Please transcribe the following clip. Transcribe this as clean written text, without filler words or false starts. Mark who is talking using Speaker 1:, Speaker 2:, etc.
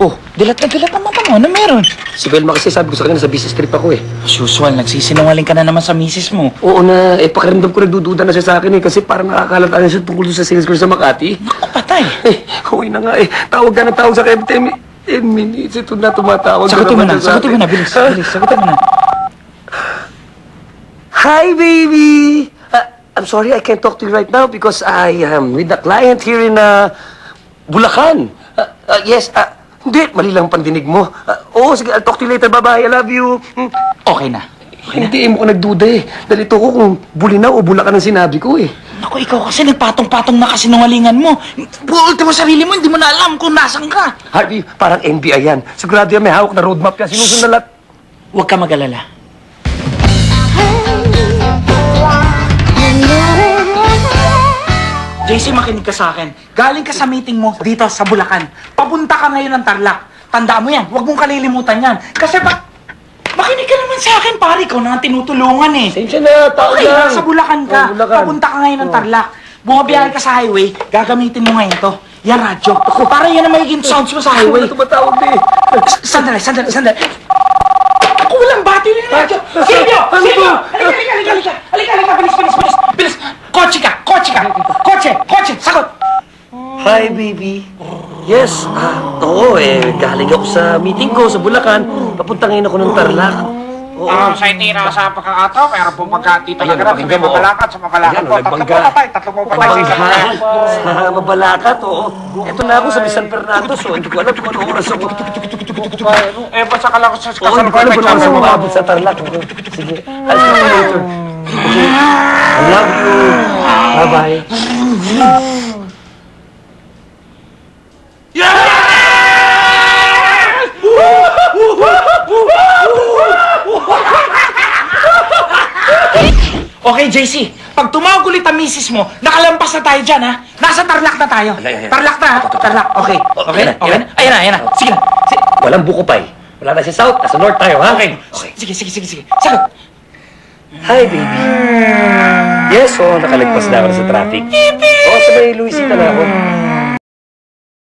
Speaker 1: Oh, dilat ang mata mo. Ano meron?
Speaker 2: Si Velma kasi sabi ko sa kanya sa business trip ako eh.
Speaker 1: As usual, nagsisinungaling ka na naman sa misis mo.
Speaker 2: Oo na, pakiramdam ko nagdududa na siya sa akin eh. Kasi parang nakakalata na siya tungkol sa sales girl sa Makati.
Speaker 1: Naku, patay.
Speaker 2: Uwi na nga eh. Tawag ka na tawag sa kanya. 10 minutes. Ito na tumatawag.
Speaker 1: Sagutin mo na. Bilis. Sagutin mo na.
Speaker 2: Hi, baby! I'm sorry, I can't talk to you right now because I am with the client here in Bulacan. Yes, hindi, mali lang pandinig mo. Oo, sige, I'll talk to you later. Bye-bye, I love you.
Speaker 1: Okay na.
Speaker 2: Hindi, mo ko nagduda eh. Dalito ko kung Bulinaw o Bulacan ang sinabi ko eh.
Speaker 1: Naku, ikaw kasi nagpatong-patong na kasinungalingan mo. Buulti mo sarili mo, hindi mo na alam kung nasan ka.
Speaker 2: Harvey, parang NBI yan. Sigurado yan, may hawak na roadmap yan. Sinusunod na lahat.
Speaker 1: Huwag ka mag-alala. JC, makinig ka sa akin. Galing ka sa meeting mo dito sa Bulacan. Papunta ka ngayon ng Tarlac. Tandaan mo yan. Huwag mong kalilimutan yan. Kasi makinig ka naman sa akin, pare. Ikaw na ang tinutulungan eh.
Speaker 2: Same siya na, tao
Speaker 1: Okay,
Speaker 2: lang.
Speaker 1: nasa Bulacan ka.
Speaker 2: Bulacan.
Speaker 1: Papunta ka ngayon ng Tarlac. Bumabiyahe ka sa highway, gagamitin mo ngayon to. Yan, radyo. Para yan ang magiging sounds mo sa highway.
Speaker 2: Ano tumatawag eh?
Speaker 1: Sandali. Ako walang battery ng radyo. Silvio! Halika, bilis. Kotse ka! Kotse! Sagot!
Speaker 2: Hi, baby. Yes, oo galing ako sa meeting ko sa Bulacan. Papunta ngayon ako ng Tarlac.
Speaker 3: Sa itira sa pagkakataon, mayroon pong pagkatito na
Speaker 2: Ayan,
Speaker 3: ganap sa
Speaker 2: pakinggan mo,
Speaker 3: Mabalakat, sa Mabalakat
Speaker 2: Ayan,
Speaker 3: po. Tatlo
Speaker 2: nagbangga.
Speaker 3: po patay, tatlo po patay sa isang
Speaker 2: Banghahan sa Mabalacat, oo. Ito na ako sa San Fernando, so hindi ko alam kung anong oras ako.
Speaker 3: basta ka lang sa
Speaker 2: Oo, hindi ko alam kung anong oras ako maabot sa Tarlac. Sige, I'll see you later. Okay. I love you. Bye-bye.
Speaker 1: Okay, JC. Pag tumawag ulit ang misis mo, nakalampas na tayo dyan, ha? Nasa Tarlac na tayo.
Speaker 2: Ay.
Speaker 1: Tarlac na, ha? Tarlac. Okay.
Speaker 2: Ayan na.
Speaker 1: Ayan na. Sige na.
Speaker 2: Walang buko pa eh. Wala na sa south, nasa north tayo, ha?
Speaker 1: Okay. Sige. Sagot.
Speaker 2: Hi, baby. Yes, nakaligpas na ako sa traffic. Oo, sa may Luisita na ako.